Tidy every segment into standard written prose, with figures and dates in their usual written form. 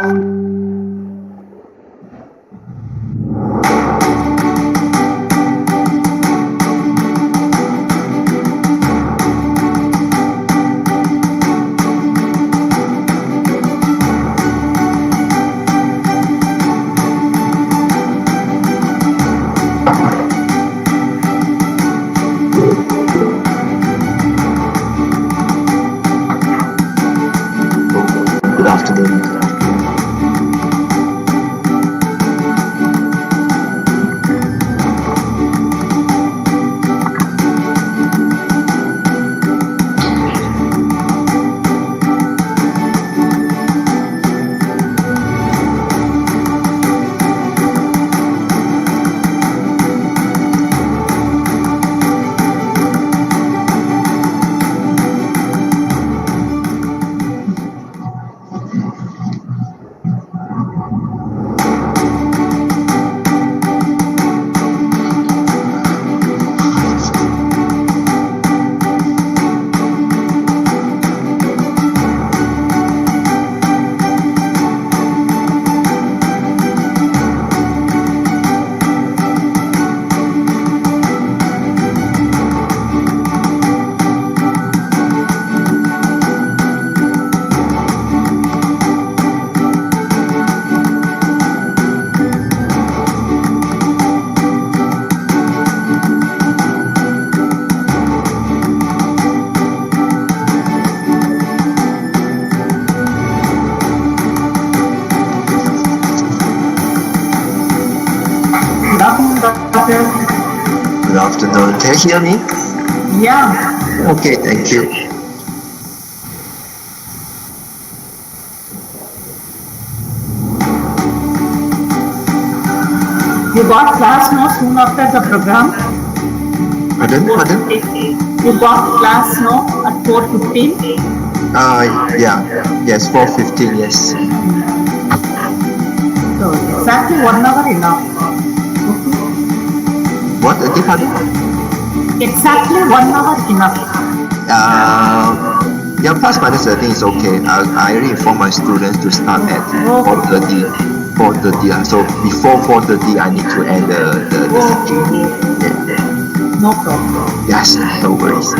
Good afternoon. Good afternoon, doctor. Good afternoon. Can you hear me? Yeah. Okay, thank you. You got class now soon after the program? Pardon? You got class now at 4:15? Yes, 4:15, yes. So exactly 1 hour enough. What? Again, pardon? Exactly 1 hour enough. Yeah, plus minus I think it's okay. I already informed my students to start at 4:30. 4:30. So before 4:30, I need to end the section. Yeah. No problem. Yes, no worries.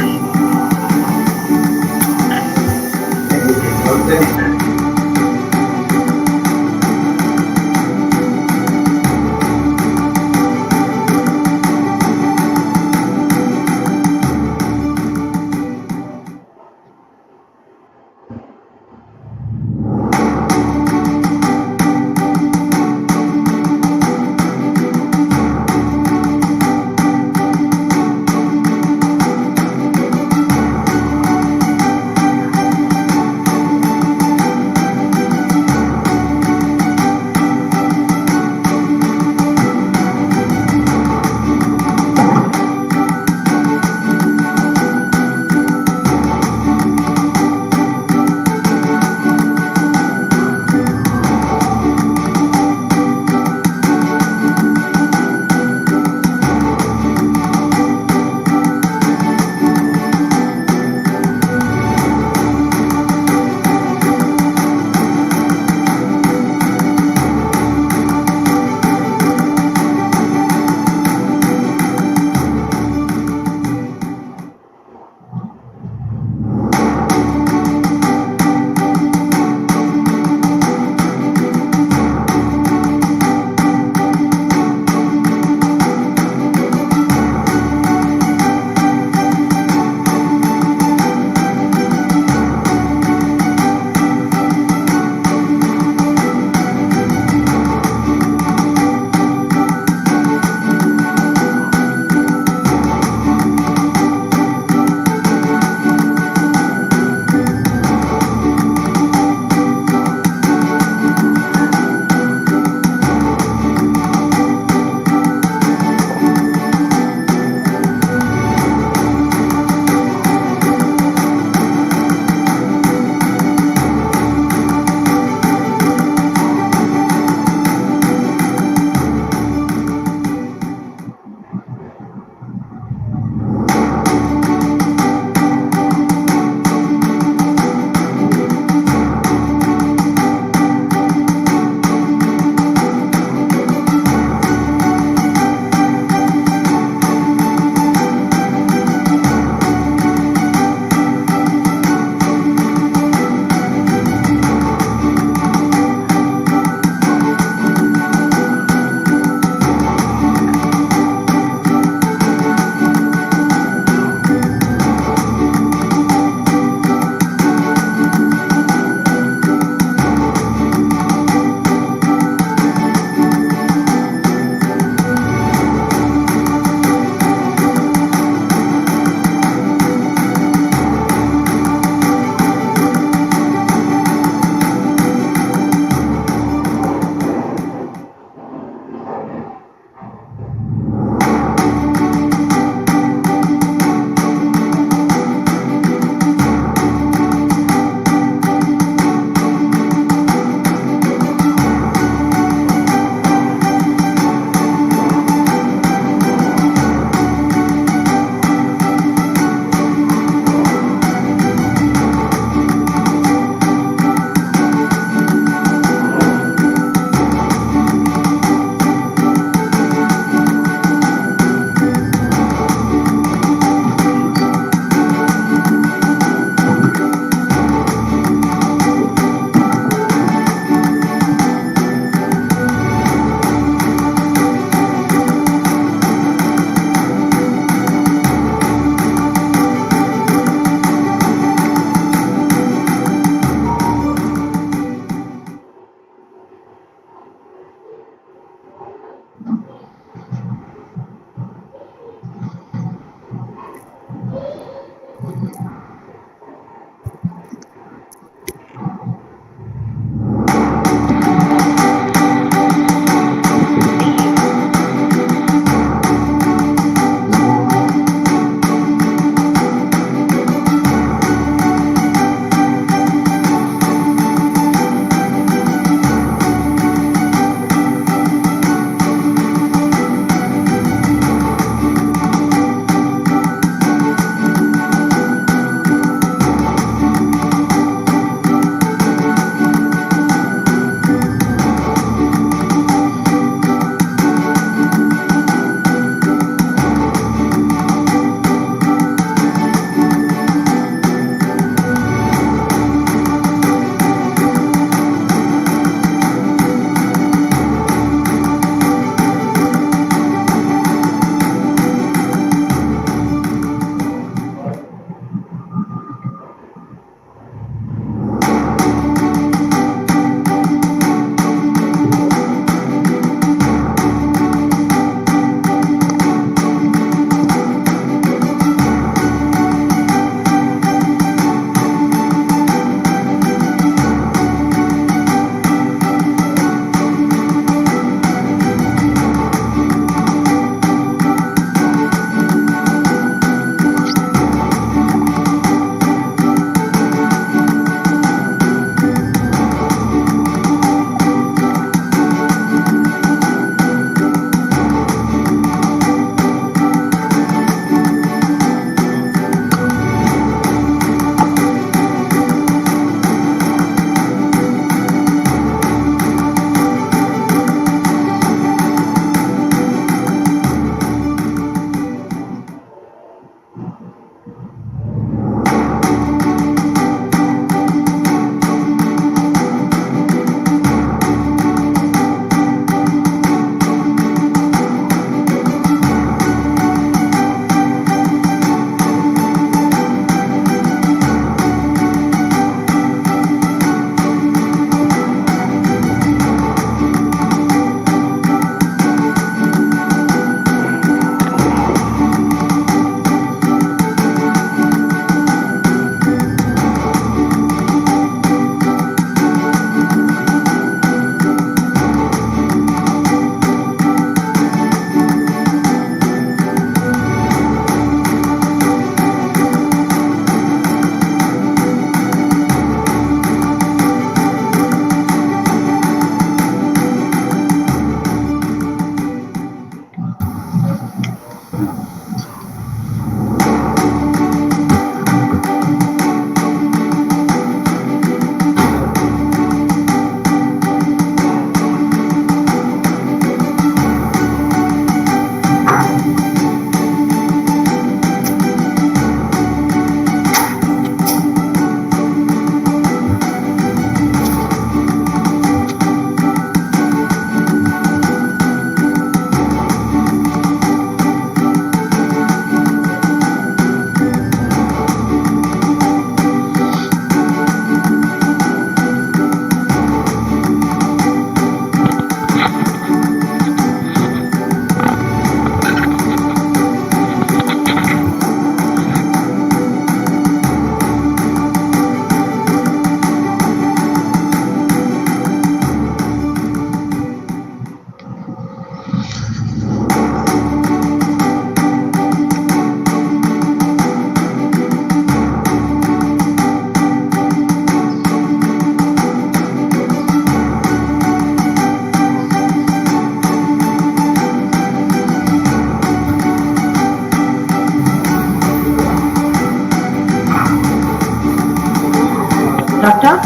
Doctor?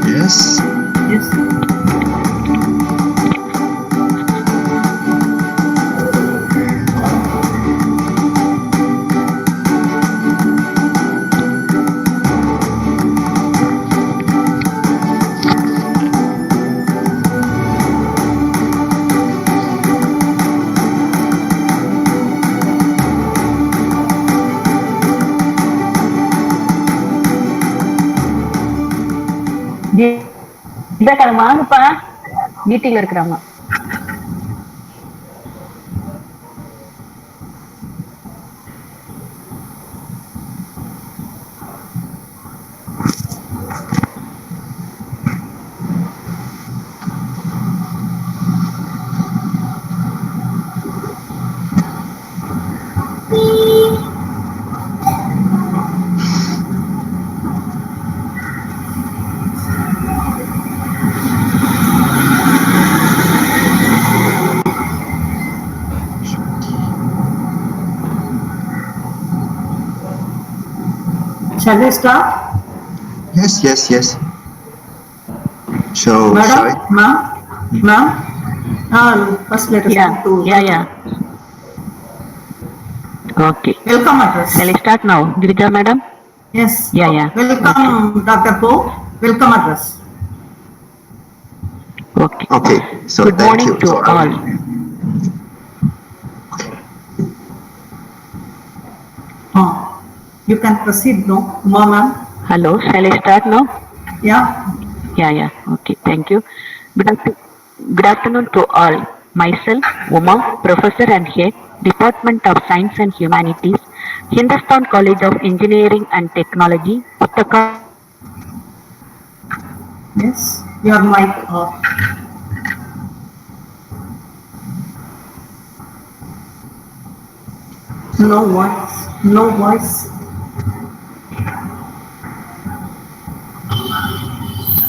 Yes. Yes. தீபாக்காரங்க வாங்கப்பா மீட்டிங்ல இருக்கிறாங்க. Shall we start? Yes, yes, yes. So, Madam, sorry. ma'am, first let us Yeah, go to yeah. Okay. welcome address. Shall I start now, Girija madam? Yes. Yeah. Welcome, Dr. Ho. Welcome address. Okay. Okay, so Good thank morning you. to So, all. You can proceed, no? Ma'am. Hello, shall I start now? Yeah. Yeah. Okay, thank you. Good afternoon to all. Myself, Uma, Professor and Head, Department of Science and Humanities, Hindustan College of Engineering and Technology, Puttaka. Yes. Your mic off. No voice. No voice.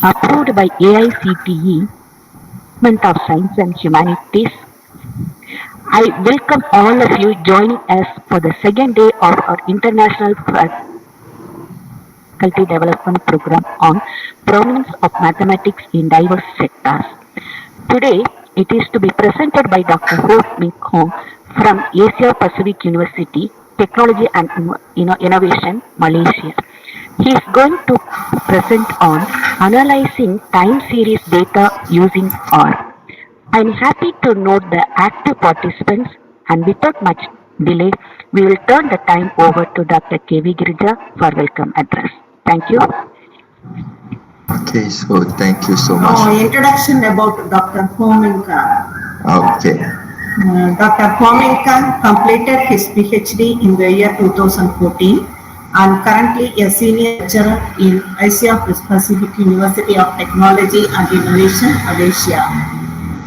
Approved by AICTE, Department of Science and Humanities. I welcome all of you joining us for the second day of our International Faculty Development Program on Prominence of Mathematics in Diverse Sectors. Today, it is to be presented by Dr. Ho Ming Hong from Asia Pacific University, Technology and Innovation, Malaysia. He is going to present on analyzing time series data using R. I'm happy to note the active participants, and without much delay, we will turn the time over to Dr. K.V. Girija for welcome address. Thank you. okay, so thank you so much. Introduction about Dr. Ho Ming Khan. Okay, Dr. Ho Ming Khan completed his PhD in the year 2014 and currently a senior lecturer in Asia Pacific University of Technology and Innovation, Malaysia.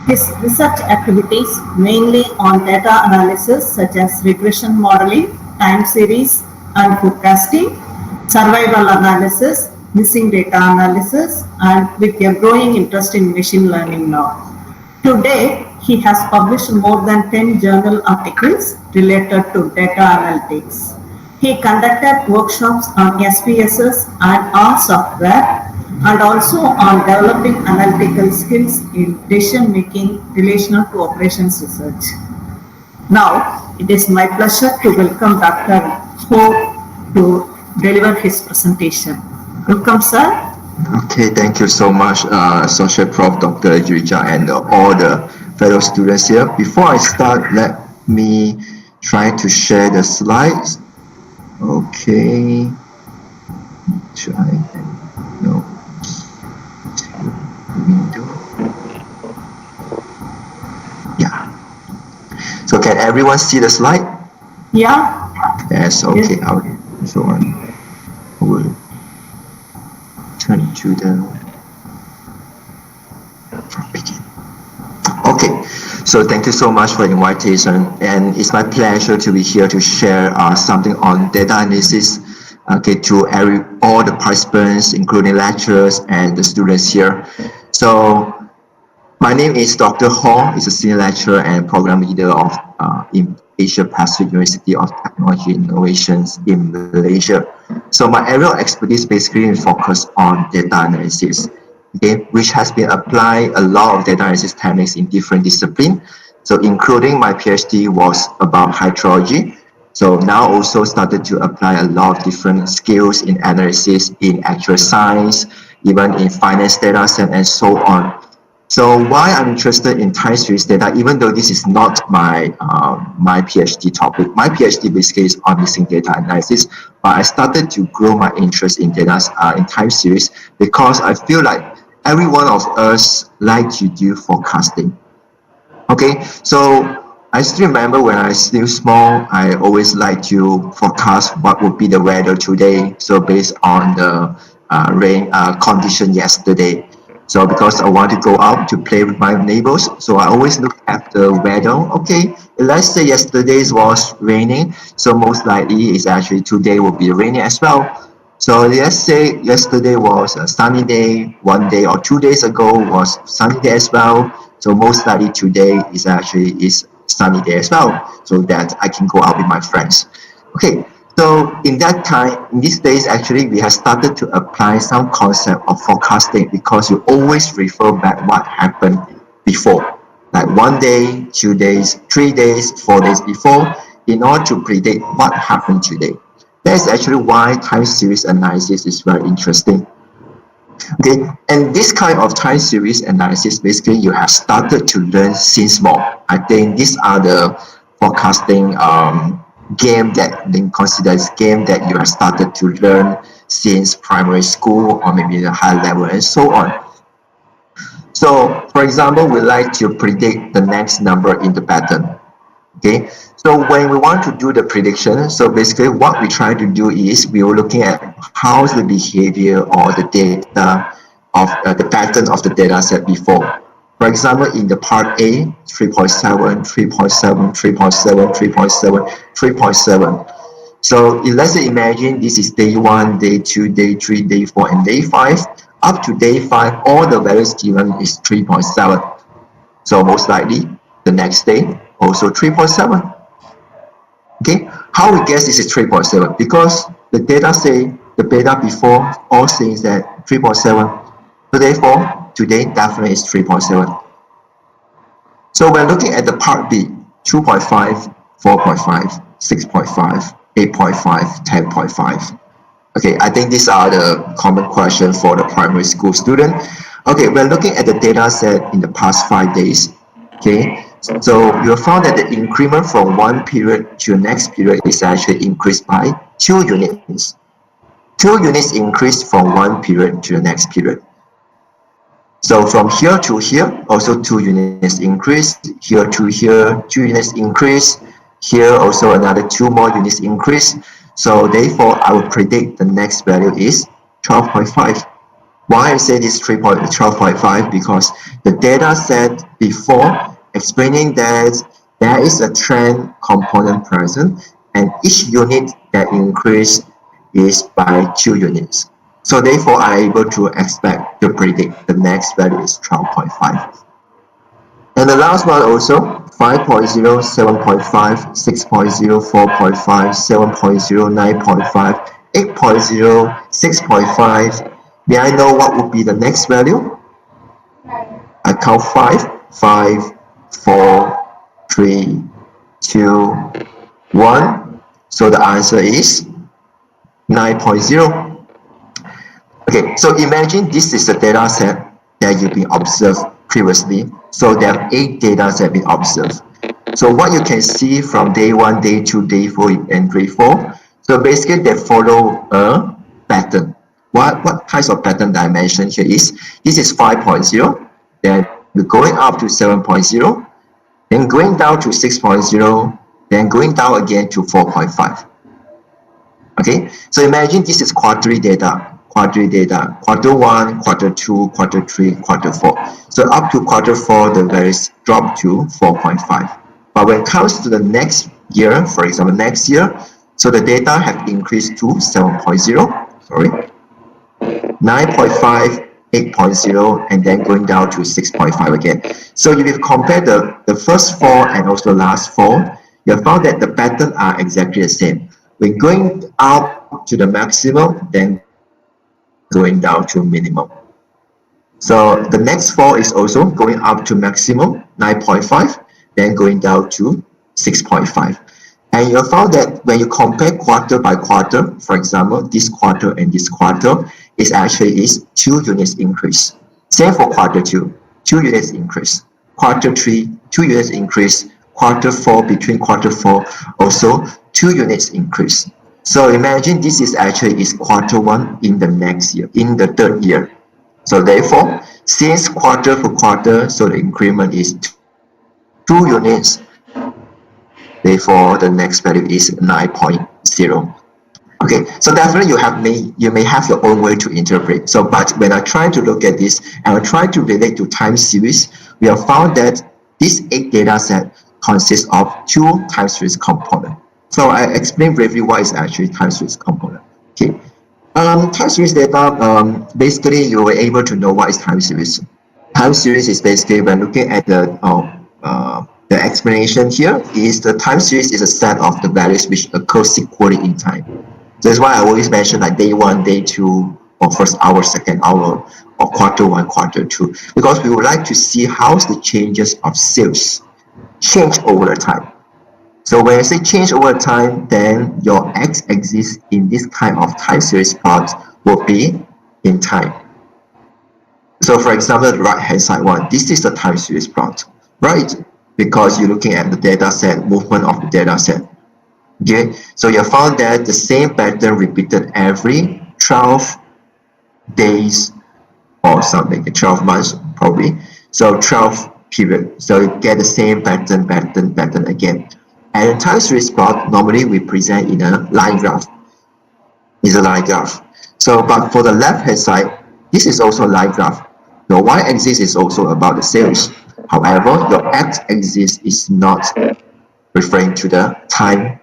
His research activities mainly on data analysis such as regression modeling, time series and forecasting, survival analysis, missing data analysis, and with a growing interest in machine learning now. Today, he has published more than 10 journal articles related to data analytics. He conducted workshops on SPSS and R software and also on developing analytical skills in decision making relational to operations research. Now, it is my pleasure to welcome Dr. Ho to deliver his presentation. Welcome, sir. okay, thank you so much, Associate Prof. Dr. Girija and all the fellow students here. Before I start, let me try to share the slides. Okay, try no window. Yeah. So can everyone see the slide? Yeah. Yes. Okay. Yes. So I will turn to the from begin. Okay, so thank you so much for the invitation, and it's my pleasure to be here to share something on data analysis. Okay, to all the participants, including lecturers and the students here. So, my name is Dr. Hong. He's a senior lecturer and program leader of in Asia Pacific University of Technology and Innovations in Malaysia. So my area of expertise basically focus on data analysis, okay, which has been applied a lot of data analysis techniques in different disciplines. So including my PhD was about hydrology. So now also started to apply a lot of different skills in analysis, in actual science, even in finance data set and so on. So why I'm interested in time series data, even though this is not my PhD topic. My PhD basically is on missing data analysis, but I started to grow my interest in data in time series because I feel like every one of us like to do forecasting. Okay, so I still remember when I was still small, I always like to forecast what would be the weather today. So based on the rain condition yesterday. So because I want to go out to play with my neighbors, so I always look at the weather. Okay, let's say yesterday was raining, so most likely it's actually today will be raining as well. So let's say yesterday was a sunny day, 1 day or 2 days ago was sunny day as well. So most likely today is sunny day as well, so that I can go out with my friends. Okay, so in that time, in these days, actually, we have started to apply some concept of forecasting because you always refer back what happened before, like 1 day, 2 days, 3 days, 4 days before, in order to predict what happened today. That's actually why time series analysis is very interesting. Okay, and this kind of time series analysis, basically you have started to learn since small. I think these are the forecasting game that being considered as game that you have started to learn since primary school or maybe the high level and so on. So for example, we like to predict the next number in the pattern. Okay, so when we want to do the prediction, so basically what we try to do is we were looking at how's the behavior or the data of the pattern of the data set before. For example, in the part A, 3.7, 3.7, 3.7, 3.7, 3.7. So let's say imagine this is day 1, day 2, day 3, day 4, and day 5. Up to day 5, all the values given is 3.7. So most likely the next day also 3.7. Okay, how we guess this is 3.7? Because the data before all says that 3.7. So therefore, today definitely is 3.7. So we're looking at the part B, 2.5, 4.5, 6.5, 8.5, 10.5. Okay, I think these are the common questions for the primary school student. Okay, we're looking at the data set in the past 5 days. Okay, so you found that the increment from one period to the next period is actually increased by 2 units. 2 units increased from one period to the next period. So from here to here, also 2 units increase. Here to here, 2 units increase. Here also another 2 more units increase. So therefore, I will predict the next value is 12.5. Why I say this 12.5? Because the data set before explaining that there is a trend component present and each unit that increase is by 2 units. So therefore, I am able to expect to predict the next value is 12.5. And the last one also 5.0, 7.5, 6.0, 4.5, 7.0, 9.5, 8.0, 6.5. May I know what would be the next value? I count 5, 5, 4, 3, 2, 1. So the answer is 9.0. Okay, so imagine this is a data set that you've been observed previously. So there are 8 data sets been observed. So what you can see from day 1, day 2, day 4, and day 4. So basically they follow a pattern. What kinds of pattern that I mentioned here is, this is 5.0, then we're going up to 7.0, then going down to 6.0, then going down again to 4.5. Okay, so imagine this is quarterly data, quarter 1, quarter 2, quarter 3, quarter 4. So up to quarter 4, the values drop to 4.5. But when it comes to the next year, for example, next year, so the data have increased to 7.0, sorry, 9.5, 8.0, and then going down to 6.5 again. So if you compare the first 4 and also the last 4, you have found that the pattern are exactly the same. We're going up to the maximum, then going down to minimum. So the next four is also going up to maximum 9.5, then going down to 6.5. And you found that when you compare quarter by quarter, for example, this quarter and this quarter, is actually is 2 units increase. Same for quarter two, 2 units increase. Quarter three, 2 units increase. Quarter four, between quarter four, also 2 units increase. So imagine this is actually is quarter one in the next year, in the third year. So therefore, since quarter for quarter, so the increment is 2 units, therefore the next value is 9.0. Okay, so definitely you may have your own way to interpret. So but when I try to look at this and I try to relate to time series, we have found that this 8 data set consists of 2 time series components. So I explain briefly what is actually time series component. Okay. Time series data, basically you were able to know what is time series. Time series is basically when looking at the explanation here is the time series is a set of the values which occur sequentially in time. So that's why I always mention like day 1, day 2, or first hour, second hour, or quarter 1, quarter 2, because we would like to see how the changes of sales change over the time. So when I say change over time, then your x-axis in this kind of time series plot will be in time. So for example, the right-hand side one, this is the time series plot, right? Because you're looking at the data set, movement of the data set. Okay, so you found that the same pattern repeated every 12 days or something, 12 months probably. So 12 period. So you get the same pattern again. And in time series plot, normally we present in a line graph. It's a line graph. So, but for the left-hand side, this is also a line graph. Your y-axis is also about the sales. However, your x-axis is not referring to the time.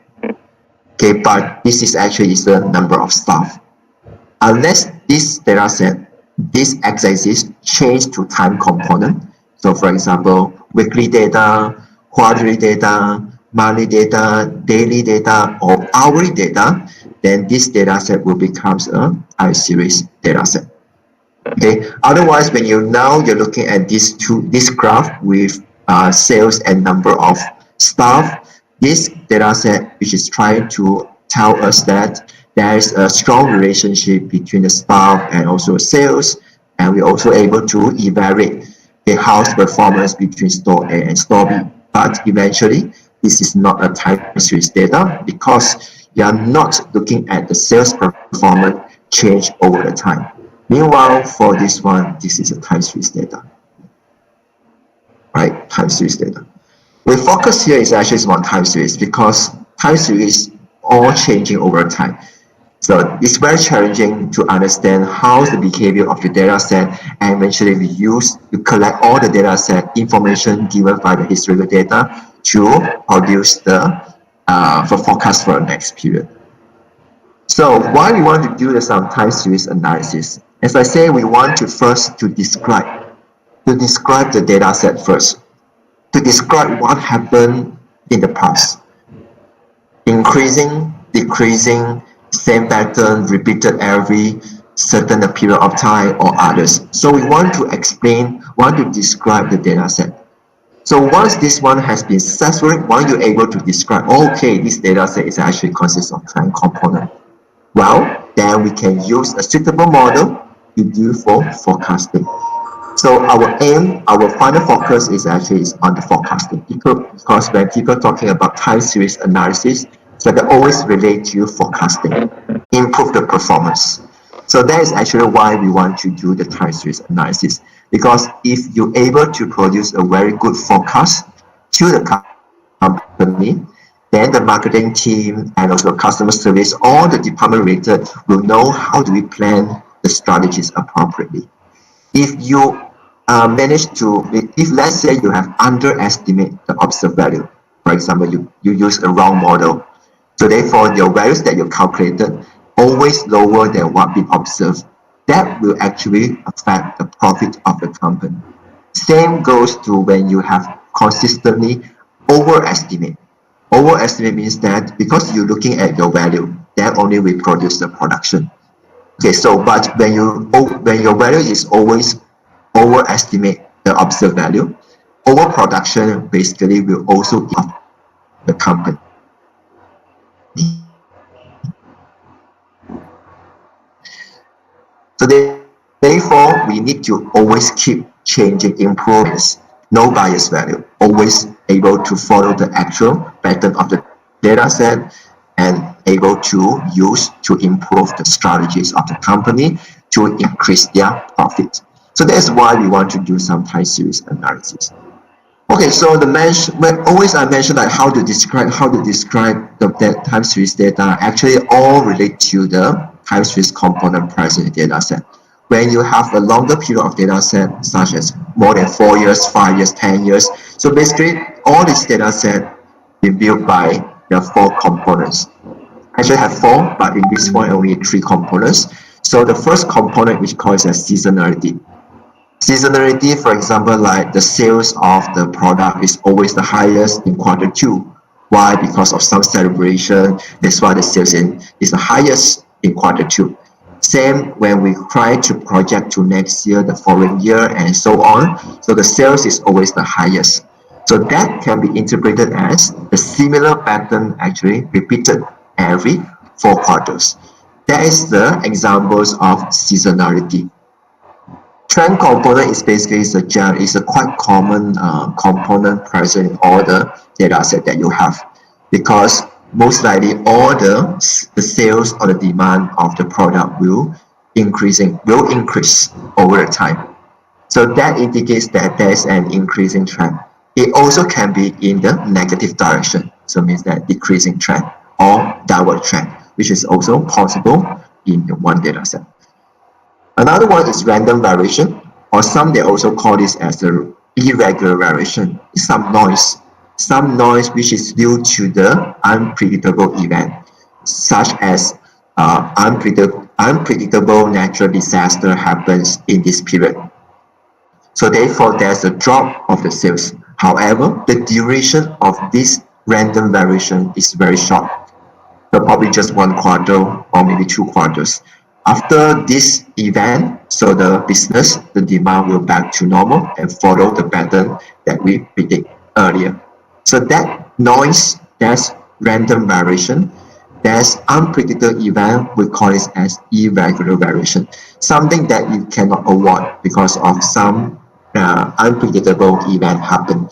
Okay, but this is actually is the number of staff. Unless this data set, this x-axis change to time component. So for example, weekly data, quarterly data, monthly data, daily data, or hourly data, then this data set will become a time series data set. Okay. Otherwise, when you're looking at this graph with sales and number of staff, this data set which is trying to tell us that there is a strong relationship between the staff and also sales, and we're also able to evaluate the house performance between store A and store B. But eventually, this is not a time series data because you are not looking at the sales performance change over the time. Meanwhile, for this one, this is a time series data. Right, time series data. We focus here is actually on time series because time series all changing over time. So it's very challenging to understand how the behavior of the data set, and eventually we collect all the data set information given by the historical data to produce the forecast for the next period. So why we want to do some time series analysis? As I say, we want to first to describe the data set first, to describe what happened in the past. Increasing, decreasing, same pattern repeated every certain period of time or others. So we want to describe the data set. So once this one has been successful, once you're able to describe, okay, this data set is actually consists of time component. Well, then we can use a suitable model to do for forecasting. So our aim, our final focus is actually on the forecasting because when people talking about time series analysis, so they always relate to forecasting, improve the performance. So that is actually why we want to do the time series analysis, because if you're able to produce a very good forecast to the company, then the marketing team and also customer service, all the department related will know how do we plan the strategies appropriately. If you if let's say you have underestimated the observed value, for example, you use a wrong model, so therefore your values that you calculated always lower than what we observed, that will actually affect the profit of the company. Same goes to when you have consistently overestimate. Overestimate means that because you're looking at your value, then only we produce the production. Okay, so but when your value is always overestimate the observed value, overproduction basically will also eat up the company. So therefore, we need to always keep changing improvements, no bias value, always able to follow the actual pattern of the data set and able to use to improve the strategies of the company to increase their profit. So that's why we want to do some time series analysis. Okay, so always I mention like how to describe the time series data actually all relate to the time series component present in data set. When you have a longer period of data set, such as more than 4 years, 5 years, 10 years, so basically all this data set is built by the 4 components. Actually have 4, but in this one only 3 components. So the first component, which calls as seasonality. Seasonality, for example, like the sales of the product is always the highest in Q2. Why? Because of some celebration. That's why the sales is the highest in Q2. Same when we try to project to next year, the following year, and so on. So the sales is always the highest. So that can be interpreted as the similar pattern actually repeated every 4 quarters. That is the examples of seasonality. Trend component is basically is a quite common component present in all the data set that you have, because most likely all the sales or the demand of the product will increase over the time. So that indicates that there is an increasing trend. It also can be in the negative direction, so it means that decreasing trend or downward trend, which is also possible in one data set. Another one is random variation, or some they also call this as the irregular variation. It's some noise which is due to the unpredictable event, such as unpredictable natural disaster happens in this period. So therefore, there's a drop of the sales. However, the duration of this random variation is very short. So probably just 1 quarter or maybe 2 quarters. After this event, so the business, the demand will back to normal and follow the pattern that we predict earlier. So that noise, that's random variation, there's unpredictable event, we call it as irregular variation, something that you cannot avoid because of some unpredictable event happen.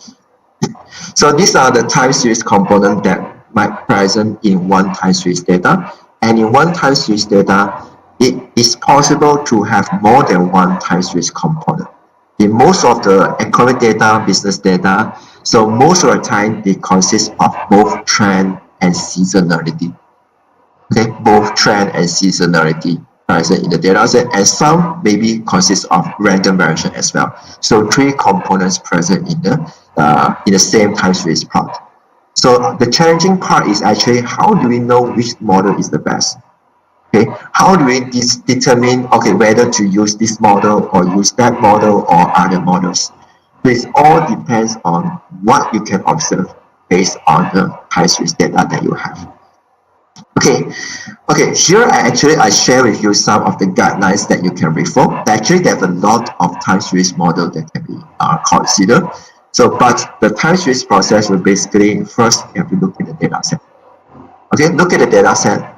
So these are the time series components that might present in one time series data. And in one time series data, it is possible to have more than one time series component. In most of the economic data, business data, so most of the time they consist of both trend and seasonality. Okay, both trend and seasonality present in the data set, and some maybe consist of random variation as well. So 3 components present in the same time series plot. So the challenging part is actually how do we know which model is the best? Okay, how do we determine whether to use this model or use that model or other models? This all depends on what you can observe based on the time series data that you have. Okay. Here I share with you some of the guidelines that you can refer. Actually, there's a lot of time series model that can be considered. So, but the time series process will basically first you have to look at the data set. Okay, look at the data set,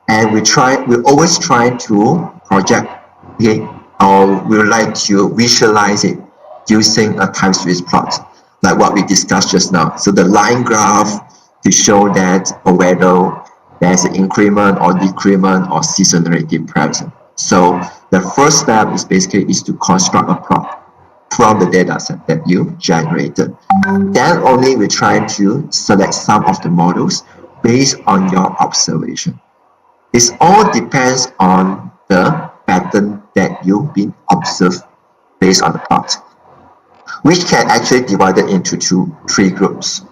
and we always try to project, or we would like to visualize it using a time series plot, like what we discussed just now. So the line graph to show that whether there's an increment or decrement or seasonality present. So the first step is basically to construct a plot from the data set that you generated. Then only we try to select some of the models based on your observation. It all depends on the pattern that you've been observed based on the plot, which can actually be divided into 3 groups.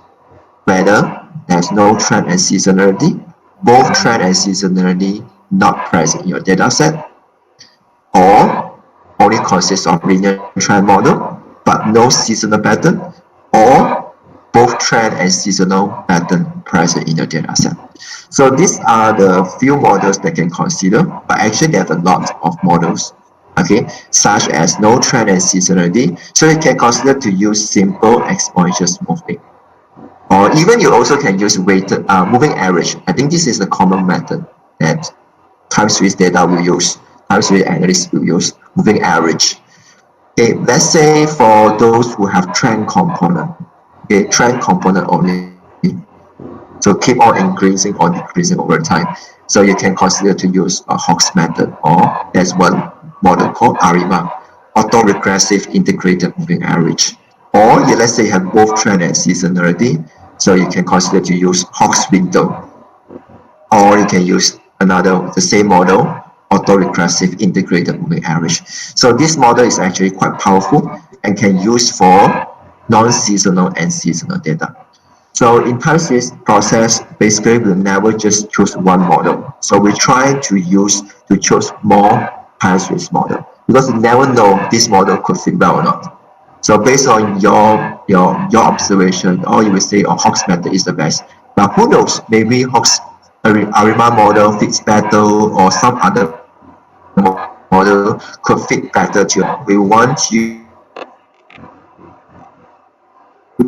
Whether there's no trend and seasonality, both trend and seasonality not present in your data set, or only consists of linear trend model but no seasonal pattern, or both both trend and seasonal pattern present in your data set. So these are the few models that can consider, but actually there's a lot of models, okay, such as no trend and seasonality. So you can consider to use simple exponential smoothing. Or even you also can use weighted moving average. I think this is a common method that time series data will use, time series analysts will use, moving average. Okay, let's say for those who have trend component, okay, trend component only. So keep on increasing or decreasing over time. So you can consider to use a Hawk's method, or there's one model called ARIMA, auto-regressive integrated moving average. Or let's say you have both trend and seasonality, so you can consider to use Hawk's window. Or you can use the same model, auto-regressive integrated moving average. So this model is actually quite powerful and can use for non-seasonal and seasonal data. So in time series process, basically we'll never just choose one model. So we try to choose more time series model, because you never know this model could fit well or not. So based on your observation, or you will say, oh, Hawk's method is the best. But who knows? Maybe Hawk's ARIMA model fits better, or some other model could fit better to you. We want you to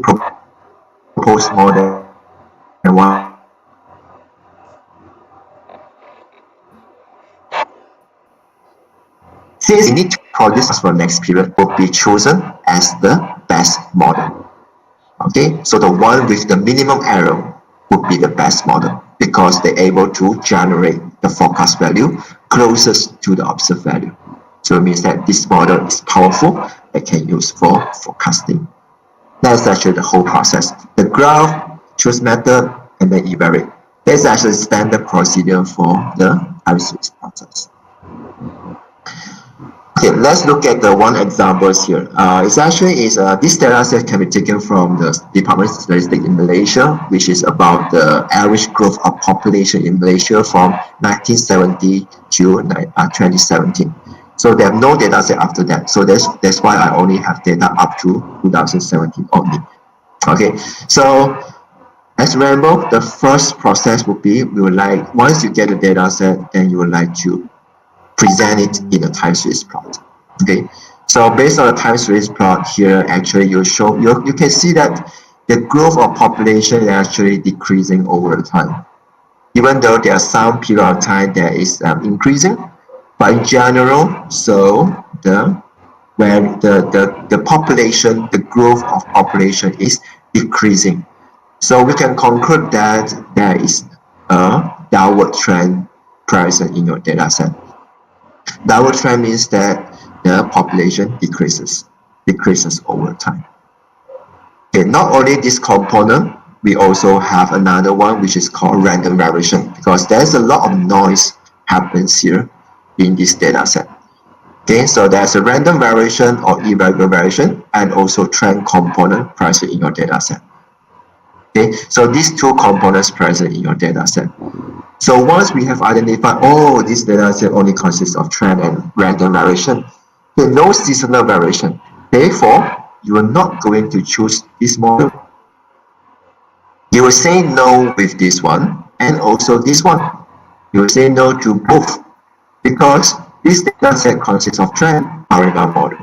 propose more than one. Since you need to produce for next period, will be chosen as the best model. Okay, so the one with the minimum error would be the best model, because they're able to generate the forecast value closest to the observed value. So it means that this model is powerful and can use for forecasting. That's actually the whole process. The graph, choose method, and then evaluate. That's actually standard procedure for the time series process. Okay, let's look at the one examples here. This data set can be taken from the Department of Statistics in Malaysia, which is about the average growth of population in Malaysia from 1970 to 2017. So they have no data set after that. So that's why I only have data up to 2017 only. Okay, so as remember, the first process would be, once you get the data set, then you would like to present it in a time series plot. Okay, so based on the time series plot here, actually you can see that the growth of population is actually decreasing over time. Even though there are some period of time that is increasing, but in general, so the population, the growth of population is decreasing. So we can conclude that there is a downward trend present in your data set. Downward trend means that the population decreases over time. Okay, not only this component, we also have another one which is called random variation, because there's a lot of noise happens here in this data set. Okay, so there's a random variation or irregular variation, and also trend component present in your data set. Okay, so these two components present in your data set. So once we have identified, this data set only consists of trend and random variation, okay, no seasonal variation. Therefore, you are not going to choose this model. You will say no with this one and also this one. You will say no to both, because this data set consists of trend ARIMA model.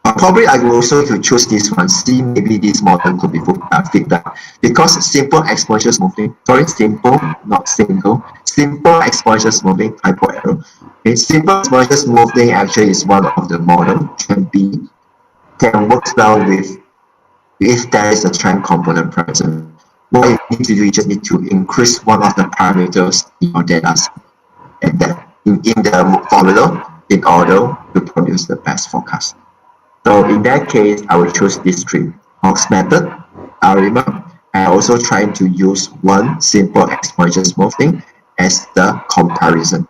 Probably I will also choose this one, see maybe this model could be fit that, because simple exponential smoothing, simple, not single, simple exponential smoothing, typo error. Okay, simple exponential smoothing actually is one of the model can work well with if there is a trend component present. What you need to do, you just need to increase one of the parameters in your data set, and then in the formula in order to produce the best forecast. So in that case, I will choose this three: Hawk's method, ARIMA, and also trying to use one simple exponential smoothing as the comparison.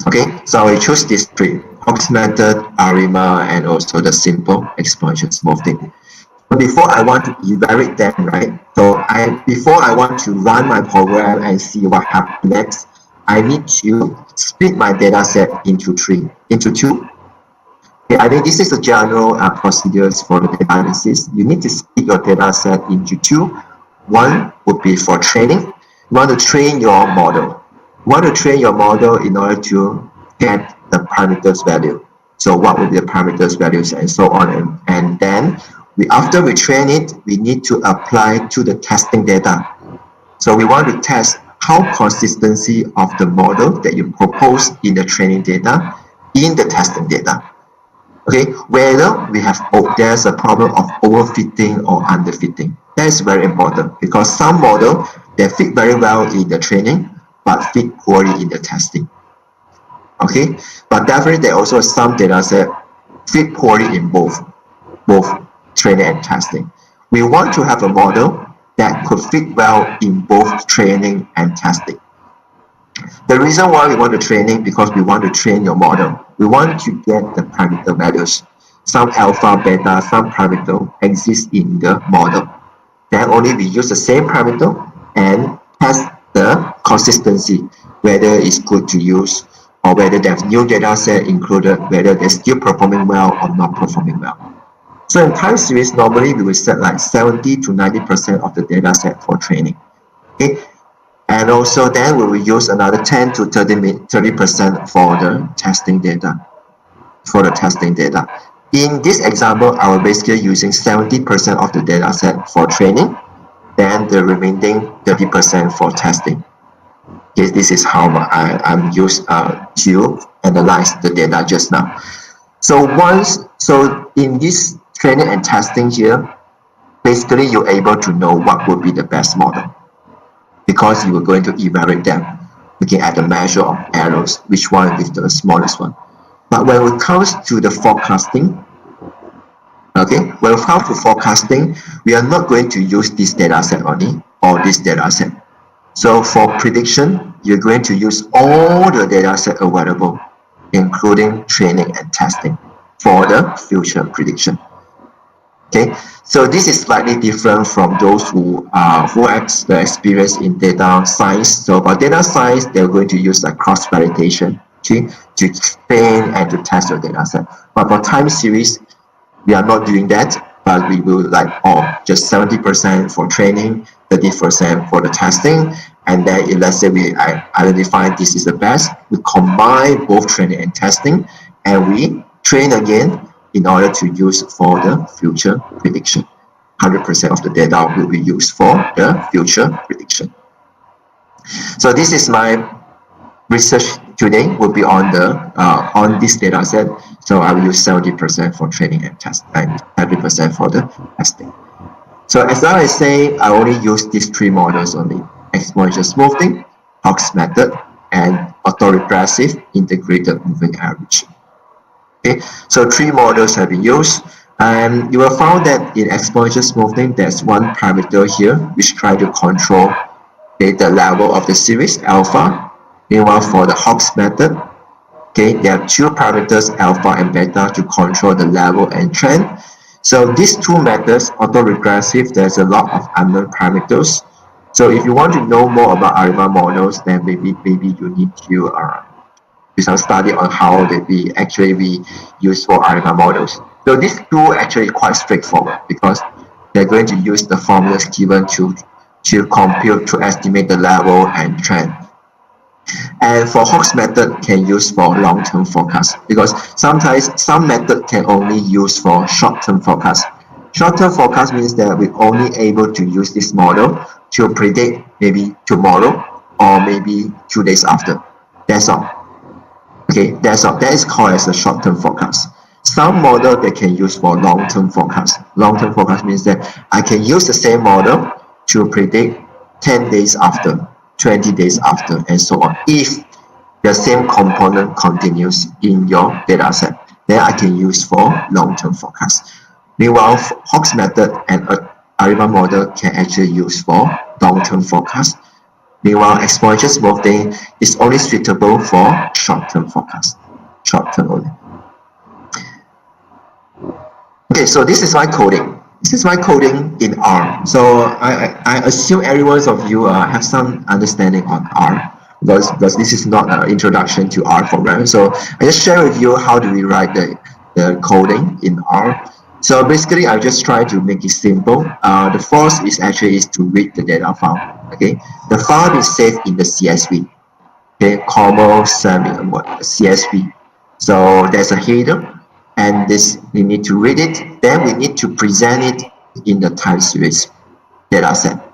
Okay, so I will choose these three: Hawk's method, ARIMA, and also the simple exponential smoothing. But before I want to evaluate them, right? So before I want to run my program and see what happens next, I need to split my data set into two. Okay, I think this is the general procedures for the data analysis. You need to split your data set into two. One would be for training. You want to train your model. You want to train your model in order to get the parameters value. So what would be the parameters values and so on. And then after we train it, we need to apply to the testing data. So we want to test how consistency of the model that you propose in the training data in the testing data. Okay, whether there's a problem of overfitting or underfitting. That is very important because some model they fit very well in the training but fit poorly in the testing. Okay, but definitely there are also some data set fit poorly in both training and testing. We want to have a model that could fit well in both training and testing. The reason why we want the training because we want to train your model. We want to get the parameter values. Some alpha, beta, some parameter exist in the model. Then only we use the same parameter and test the consistency, whether it's good to use or whether there's new data set included, whether they're still performing well or not performing well. So in time series, normally we will set like 70 to 90% of the data set for training. Okay. And also then we will use another 10 to 30% for the testing data. In this example, I will basically using 70% of the data set for training, then the remaining 30% for testing. Okay, this is how I'm used to analyze the data just now. So in this training and testing here, basically you're able to know what would be the best model because you are going to evaluate them looking at the measure of errors, which one is the smallest one. But when it comes to the forecasting, okay, when it comes to forecasting, we are not going to use this data set only or this data set. So for prediction, you're going to use all the data set available, including training and testing for the future prediction. Okay, so this is slightly different from those who have the experience in data science. So for data science, they're going to use like cross validation to train and to test your data set. But for time series, we are not doing that, but we will just 70% for training, 30% for the testing, and then if let's say we identify this is the best, we combine both training and testing, and we train again in order to use for the future prediction. 100% of the data will be used for the future prediction. So this is my research today will be on this data set. So I will use 70% for training and test and 30% for the testing. So as I was saying, I only use these three models only: exponential smoothing, Hawk's method, and autoregressive integrated moving average. Okay, so three models have been used, and you will find that in exponential smoothing, there's one parameter here which try to control the level of the series alpha. Meanwhile, for the Hawk's method, okay, there are two parameters alpha and beta to control the level and trend. So these two methods, autoregressive, there's a lot of unknown parameters. So if you want to know more about ARIMA models, then maybe you need to do some study on how they be used for ARIMA models. So these two actually quite straightforward because they're going to use the formulas given to compute to estimate the level and trend. And for Hawk's method can use for long-term forecast because sometimes some method can only use for short-term forecast. Short-term forecast means that we're only able to use this model to predict maybe tomorrow or maybe 2 days after. That's all. Okay, that's all. That is called as a short-term forecast. Some model they can use for long-term forecast. Long-term forecast means that I can use the same model to predict 10 days after, 20 days after, and so on. If the same component continues in your data set, then I can use for long-term forecast. Meanwhile, Hawk's method and ARIMA model can actually use for long-term forecast. Meanwhile, exponential smoothing is only suitable for short-term forecast. Short-term only. Okay, so this is my coding. This is my coding in R. So I assume every one of you have some understanding on R because this is not an introduction to R programming. So I just share with you how do we write the coding in R. So basically, I just try to make it simple. The first is actually is to read the data file. Okay, the file is saved in the CSV. Okay, comma semi CSV. So there's a header, and this we need to read it. Then we need to present it in the time series data set.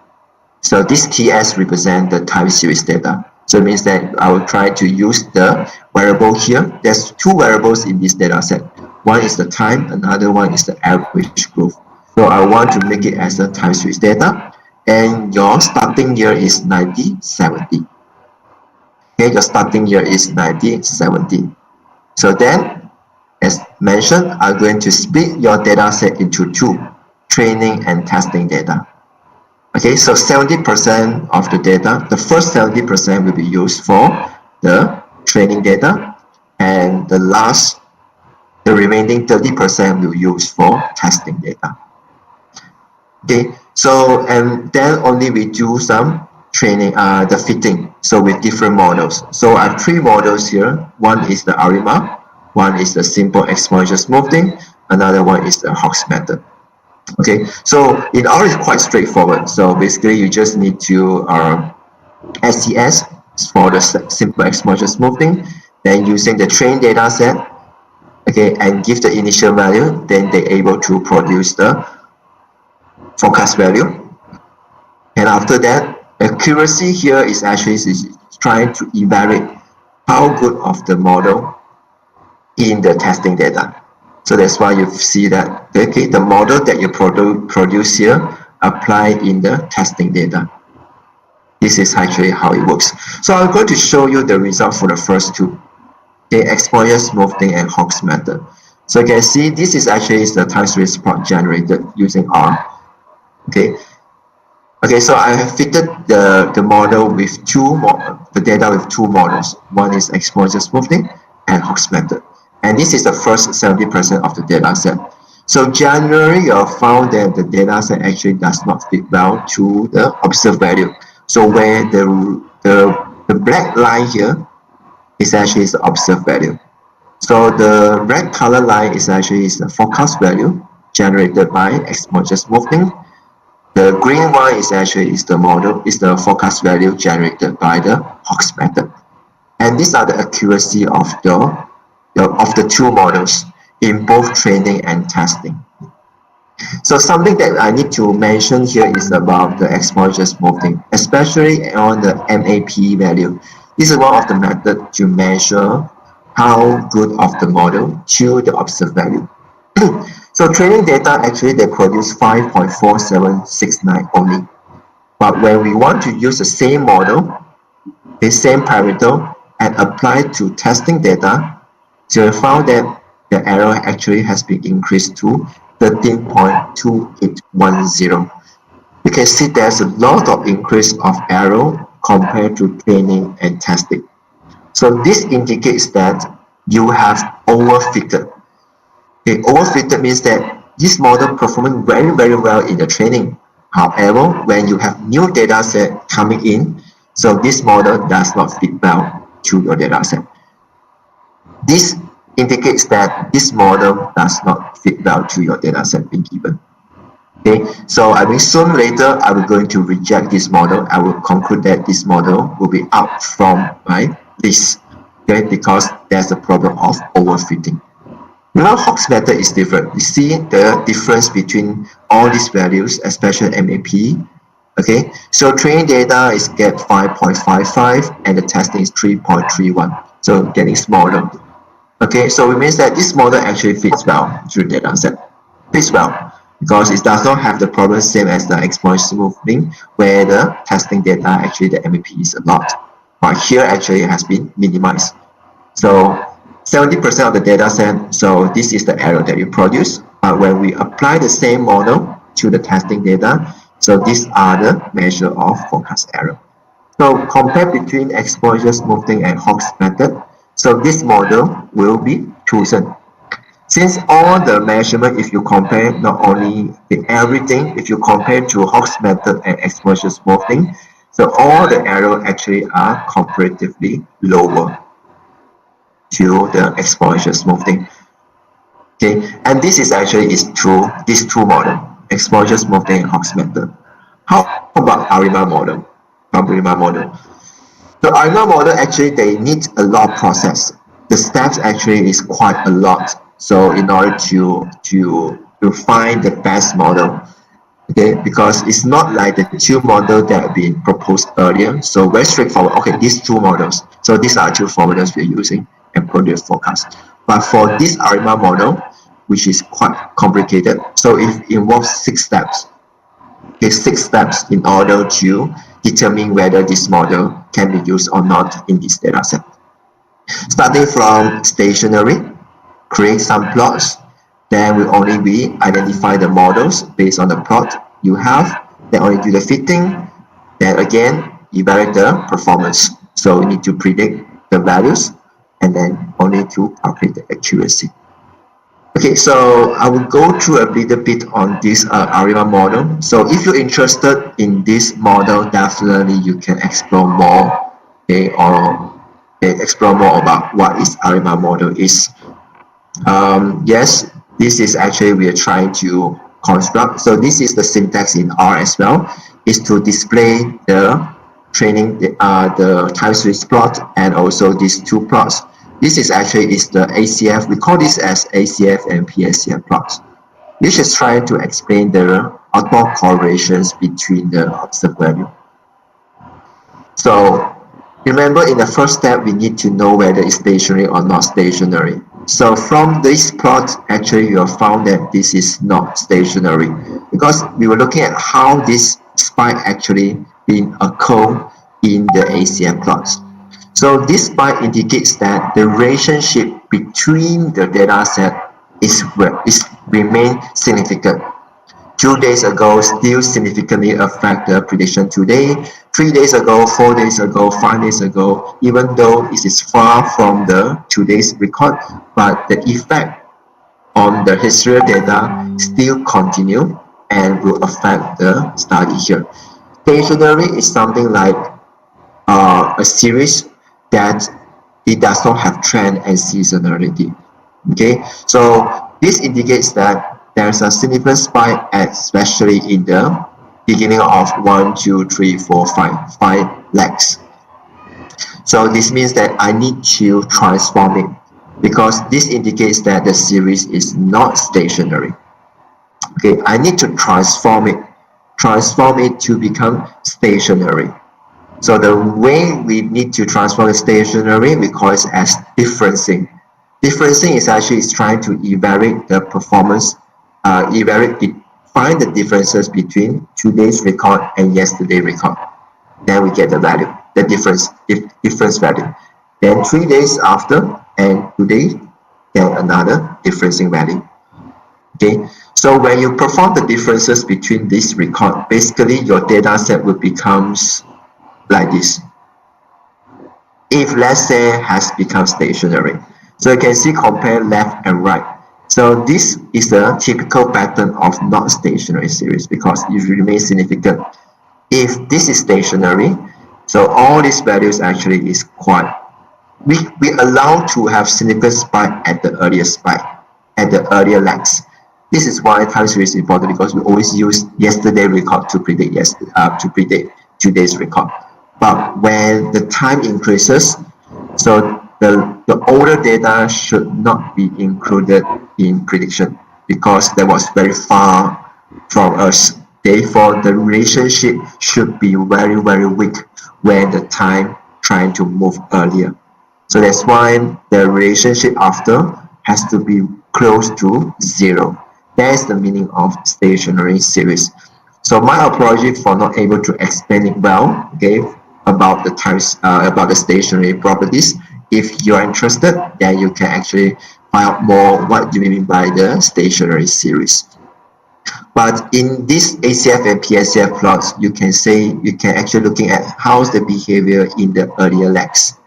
So this TS represents the time series data. So it means that I will try to use the variable here. There's two variables in this data set. One is the time, another one is the average growth. So I want to make it as a time series data. And your starting year is 1970. Okay, your starting year is 1970. So then, as mentioned, I'm going to split your data set into two, training and testing data. Okay, so 70% of the data, the first 70% will be used for the training data, and the remaining 30% will use for testing data. Okay, so and then only we do some training, the fitting, so with different models. So I have three models here. One is the ARIMA, one is the simple exposure smoothing, another one is the Hawks method. Okay, so in R is quite straightforward. So basically, you just need to SCS for the simple exposure smoothing, then using the train data set, okay, and give the initial value, then they're able to produce the forecast value. And after that, accuracy here is actually trying to evaluate how good of the model in the testing data. So that's why you see that okay, the model that you produce here apply in the testing data. This is actually how it works. So I'm going to show you the result for the first two. Okay, exposure smoothing and Hawks method. So you can see this is actually the time series plot generated using R. Okay. Okay, so I have fitted the model with the data with two models. One is exposure smoothing and Hawks method. And this is the first 70% of the data set. So generally, you found that the data set actually does not fit well to the observed value. So where the black line here is actually the observed value. So the red color line is actually the forecast value generated by exposure smoothing. The green one is actually the forecast value generated by the Hawks method. And these are the accuracy of the two models in both training and testing. So something that I need to mention here is about the exposure smoothing, especially on the MAP value. This is one of the methods to measure how good of the model to the observed value. So training data actually they produce 5.4769 only. But when we want to use the same model, the same parameter, and apply to testing data, so we found that the error actually has been increased to 13.2810. You can see there's a lot of increase of error compared to training and testing. So this indicates that you have overfitted. Okay, overfitted means that this model performing very, very well in the training. However, when you have new data set coming in, so this model does not fit well to your data set. This indicates that this model does not fit well to your data set being given. Okay, so I mean soon later I will going to reject this model. I will conclude that this model will be out from my list. Okay, because there's a problem of overfitting. Now Hawks method is different. You see the difference between all these values, especially MAP. Okay, so training data is get 5.55 and the testing is 3.31. So getting smaller. Okay, so it means that this model actually fits well to the data set. Fits well because it does not have the problem same as the exposure smoothing where the testing data actually the MAP is a lot. But here actually it has been minimized. So 70% of the data set, so this is the error that you produce. But when we apply the same model to the testing data, so these are the measure of forecast error. So compare between exposure smoothing and Hawks method. So this model will be chosen. Since all the measurement, if you compare not only everything, if you compare to Hawks method and exposure smoothing, so all the error actually are comparatively lower to the exposure smoothing. Okay, and this is actually is true, this true model, exposure, smoothing, and Hawkes method. How about ARIMA model? ARIMA model. The ARIMA model actually they need a lot of process. The steps actually is quite a lot. So in order to find the best model, okay, because it's not like the two models that have been proposed earlier. So very straightforward. Okay, these two models. So these are two formulas we're using and produce forecast. But for this ARIMA model, which is quite complicated, so it involves 6 steps. Okay, 6 steps in order to determine whether this model can be used or not in this data set. Starting from stationary, create some plots, then will only be identify the models based on the plot you have, then only do the fitting, then again evaluate the performance. So we need to predict the values and then only to calculate the accuracy. Okay, so I will go through a little bit on this ARIMA model. So if you're interested in this model, definitely you can explore more, okay, or explore more about what is ARIMA model is. Yes, this is actually we are trying to construct. So this is the syntax in R as well, is to display the training, the time series plot and also these two plots. This is actually is the ACF. We call this as ACF and PSCF plots. This is trying to explain the autocorrelations between the observed value. So remember in the first step, we need to know whether it's stationary or not stationary. So from this plot, actually you have found that this is not stationary because we were looking at how this spike actually been occur in the ACF plots. So this spike indicates that the relationship between the data set is remain significant. 2 days ago still significantly affect the prediction today. 3 days ago, 4 days ago, 5 days ago, even though it is far from the today's record, but the effect on the historical data still continue and will affect the study here. Stationary is something like a series that it does not have trend and seasonality. Okay, so this indicates that there's a significant spike, especially in the beginning of 1, 2, 3, 4, 5 legs. So this means that I need to transform it because this indicates that the series is not stationary. Okay, I need to transform it to become stationary. So the way we need to transform the stationary, we call it as differencing. Differencing is actually trying to evaluate the performance, find the differences between today's record and yesterday record. Then we get the value, the difference value. Then 3 days after and today, then another differencing value. Okay, so when you perform the differences between this record, basically your data set will becomes like this. If let's say has become stationary, so you can see compare left and right. So this is a typical pattern of not stationary series because it remains significant. If this is stationary, so all these values actually is quite we allow to have significant spike at the earlier spike at the earlier legs. This is why time series is important because we always use yesterday record to predict today's record. But when the time increases, so the older data should not be included in prediction because that was very far from us. Therefore, the relationship should be very, very weak when the time trying to move earlier. So that's why the relationship after has to be close to 0. That's the meaning of stationary series. So my apology for not able to explain it well, okay, about the types, about the stationary properties. If you are interested, then you can actually find out more what do we mean by the stationary series. But in this ACF and PSCF plots, you can actually looking at how's the behavior in the earlier legs.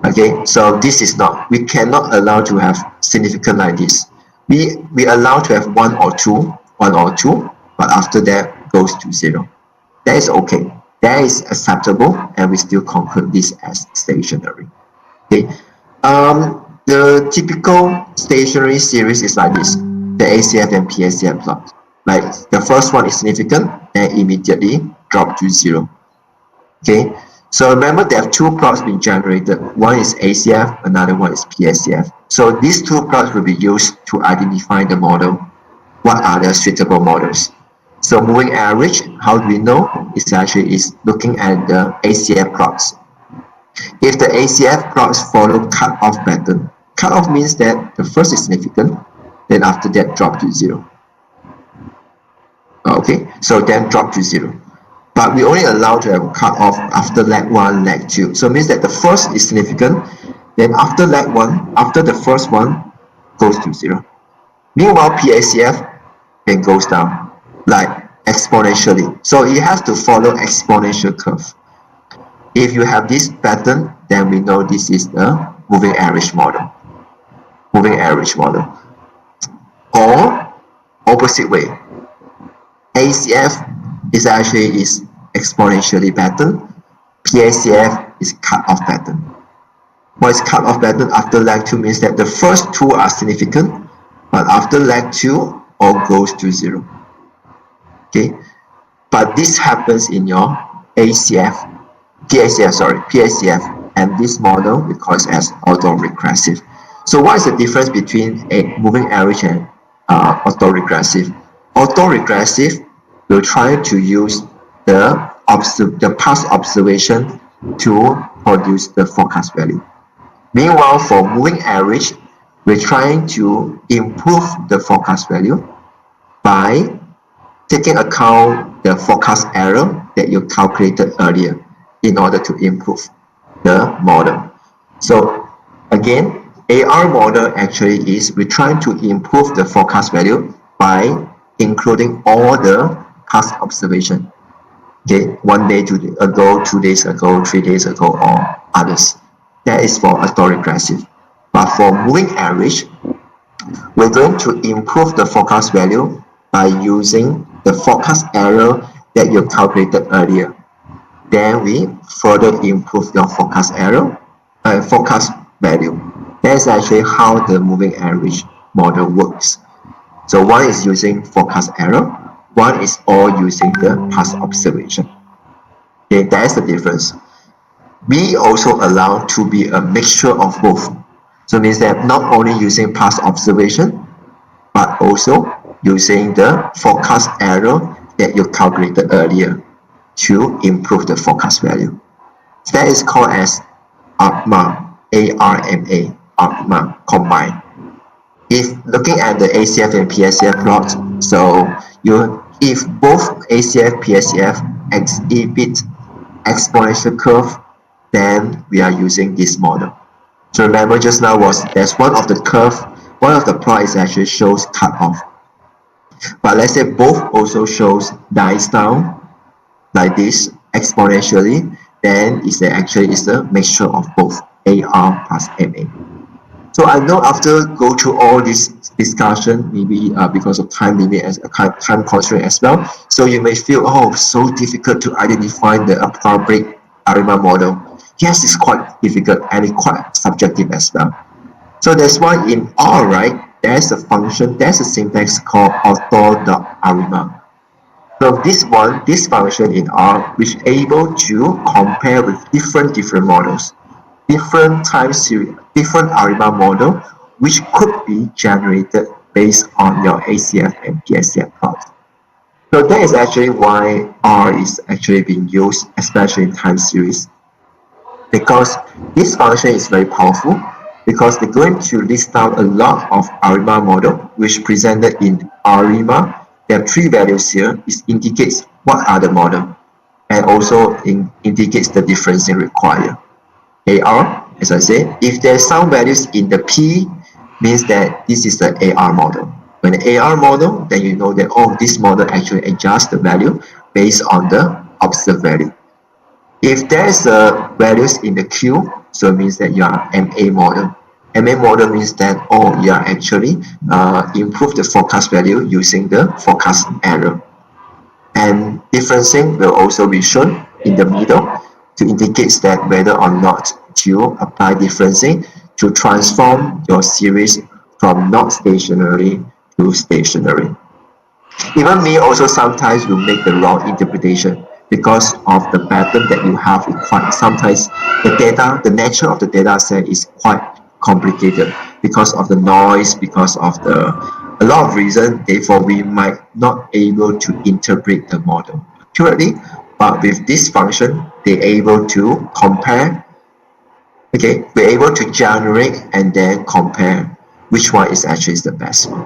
Okay, so this is not, we cannot allow to have significant like this. We allow to have one or two, but after that goes to 0. That is okay. That is acceptable, and we still conclude this as stationary. Okay. The typical stationary series is like this, the ACF and PACF plot. Like the first one is significant and immediately drop to 0. Okay, so remember there have two plots being generated. One is ACF, another one is PACF. So these two plots will be used to identify the model. What are the suitable models? So moving average, how do we know? It's actually is looking at the ACF plots. If the ACF plots follow cut-off pattern, cut-off means that the first is significant, then after that drop to 0. Okay, so then drop to 0. But we only allow to have cut-off after leg 1, leg 2. So it means that the first is significant, then after leg 1, after the first one, goes to 0. Meanwhile, PACF then goes down, like exponentially. So it has to follow exponential curve. If you have this pattern, then we know this is the moving average model. Moving average model. Or opposite way. ACF is actually is exponentially pattern. PACF is cut-off pattern. What is cut-off pattern after leg 2 means that the first two are significant, but after leg 2, all goes to 0. Okay, but this happens in your PACF, and this model we call it as autoregressive. So what is the difference between a moving average and autoregressive? Autoregressive will try to use the past observation to produce the forecast value. Meanwhile, for moving average, we're trying to improve the forecast value by taking account the forecast error that you calculated earlier in order to improve the model. So again, AR model actually is we're trying to improve the forecast value by including all the past observation. Okay, 1 day, 2 days ago, 2 days ago, 3 days ago, or others. That is for autoregressive. But for moving average, we're going to improve the forecast value by using the forecast error that you calculated earlier. Then we further improve your forecast error, forecast value. That's actually how the moving average model works. So one is using forecast error, one is all using the past observation. Okay, that's the difference. We also allow to be a mixture of both. So it means that not only using past observation, but also using the forecast error that you calculated earlier to improve the forecast value. That is called as ARIMA, ARIMA combined. If looking at the ACF and PACF plot, so if both ACF PACF exhibit exponential curve, then we are using this model. So remember just now there's one of the curve, one of the plot actually shows cut off. But let's say both also shows dies down like this exponentially, then it's actually a mixture of both AR plus MA. So I know after go through all this discussion, maybe because of time limit as time constraint as well, so you may feel, oh, so difficult to identify the appropriate ARIMA model. Yes, it's quite difficult and it's quite subjective as well. So that's why in R, right, there's a function, there's a syntax called auto.arima. So this function in R, which is able to compare with different models, different time series, different ARIMA model, which could be generated based on your ACF and PACF plot. So that is actually why R is actually being used, especially in time series, because this function is very powerful, because they're going to list out a lot of ARIMA model, which presented in ARIMA. There are 3 values here. It indicates what are the model, and also indicates the differencing required. AR, as I said, if there's some values in the P, means that this is the AR model. When the AR model, then you know that, oh, this model actually adjusts the value based on the observed value. If there's values in the Q, so it means that you are MA model. MA model means that, oh, you are actually improve the forecast value using the forecast error. And differencing will also be shown in the middle to indicate that whether or not to apply differencing to transform your series from not stationary to stationary. Even me also sometimes will make the wrong interpretation because of the pattern that you have required. Sometimes the nature of the data set is quite complicated because of the noise, because of a lot of reasons. Therefore, we might not able to interpret the model accurately. But with this function, they're able to compare. Okay, we're able to generate and then compare which one is actually the best one.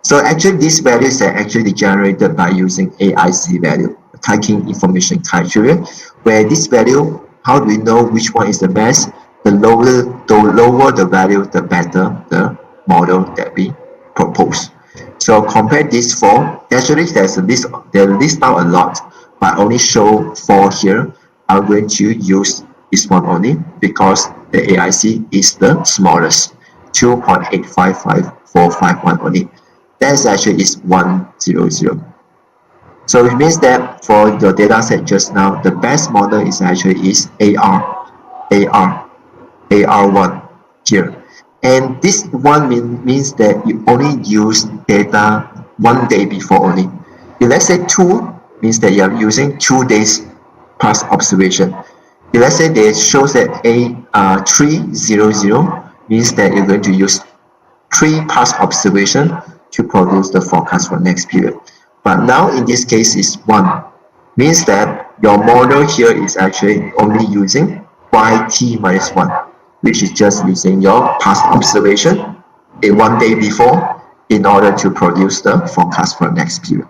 So actually these values are actually generated by using AIC value, tagging information criteria, where this value, how do we know which one is the best? The lower the value, the better the model that we propose. So compare these four. Actually there's a list, they list out a lot, but I only show four here. I'm going to use this one only because the AIC is the smallest, 2.855451 only. That's actually is 100. So it means that for your data set just now, the best model is actually is AR1 here. And this one means that you only use data 1 day before only. If let's say 2 means that you are using 2 days past observation. If let's say they shows that A300 means that you're going to use 3 past observation to produce the forecast for next period. But now in this case is 1, means that your model here is actually only using YT minus 1, which is just using your past observation in 1 day before in order to produce the forecast for next period.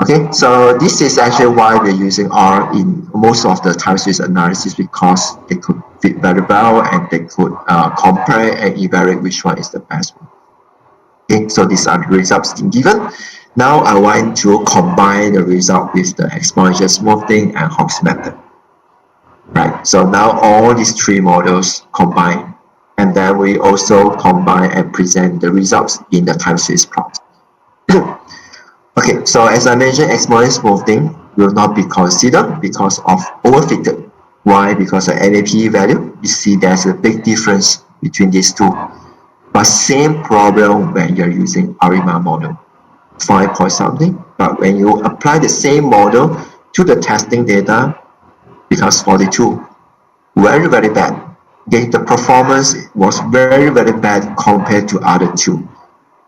Okay, so this is actually why we're using R in most of the time series analysis, because they could fit very well and they could compare and evaluate which one is the best one. Okay, so these are the results given. Now I want to combine the result with the exponential smoothing and Hawk's method. Right, so now all these 3 models combine, and then we also combine and present the results in the time series plot. Okay, so as I mentioned, exponential smoothing will not be considered because of overfitted. Why? Because of NAP value. You see there's a big difference between these two. But same problem when you're using ARIMA model, 5 point something. But when you apply the same model to the testing data, because 42, very, very bad. Okay, the performance was very, very bad compared to other 2.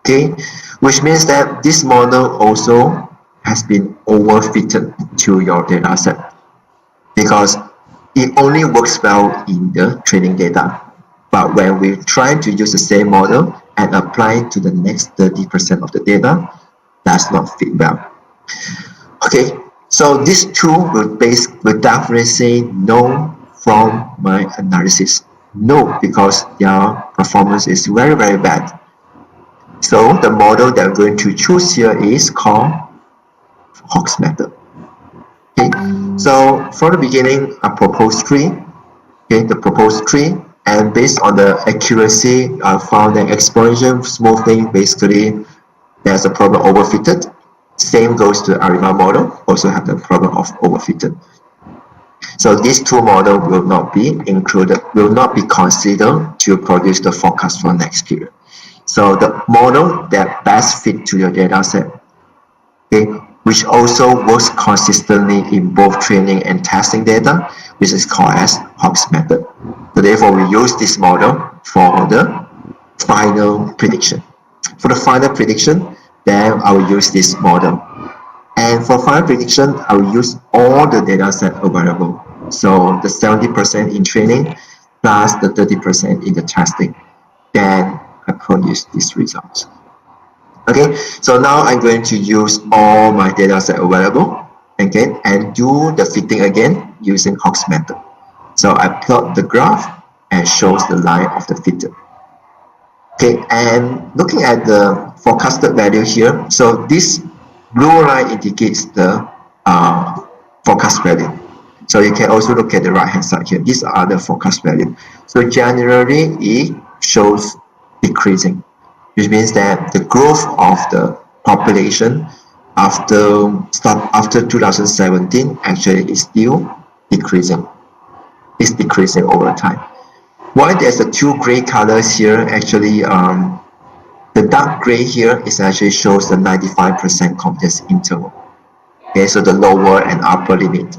Okay, which means that this model also has been overfitted to your data set because it only works well in the training data. But when we try to use the same model and apply it to the next 30% of the data, does not fit well. Okay, so these 2 will definitely say no from my analysis. No, because their performance is very, very bad. So the model that I'm going to choose here is called Hawk's method. Okay, so from the beginning, I proposed 3. Okay, the proposed 3, and based on the accuracy, I found that exponential smoothing basically there's a problem overfitted. Same goes to the ARIMA model, also have the problem of overfitted. So these 2 models will not be included, will not be considered to produce the forecast for next period. So the model that best fit to your data set, okay, which also works consistently in both training and testing data, which is called as Hawk's method. So therefore, we use this model for the final prediction. For the final prediction, then I will use this model. And for final prediction, I will use all the data set available. So the 70% in training plus the 30% in the testing. Then I produce these results. Okay, so now I'm going to use all my data set available again and do the fitting again using Hawk's method. So I plot the graph and shows the line of the fitted. Okay, and looking at the forecasted value here, so this blue line indicates the forecast value. So you can also look at the right hand side here. These are the forecast value. So generally it shows decreasing, which means that the growth of the population after 2017 actually is still decreasing. It's decreasing over time. Why there's the two gray colors here? Actually, the dark gray here is actually shows the 95% confidence interval. Okay, so the lower and upper limit,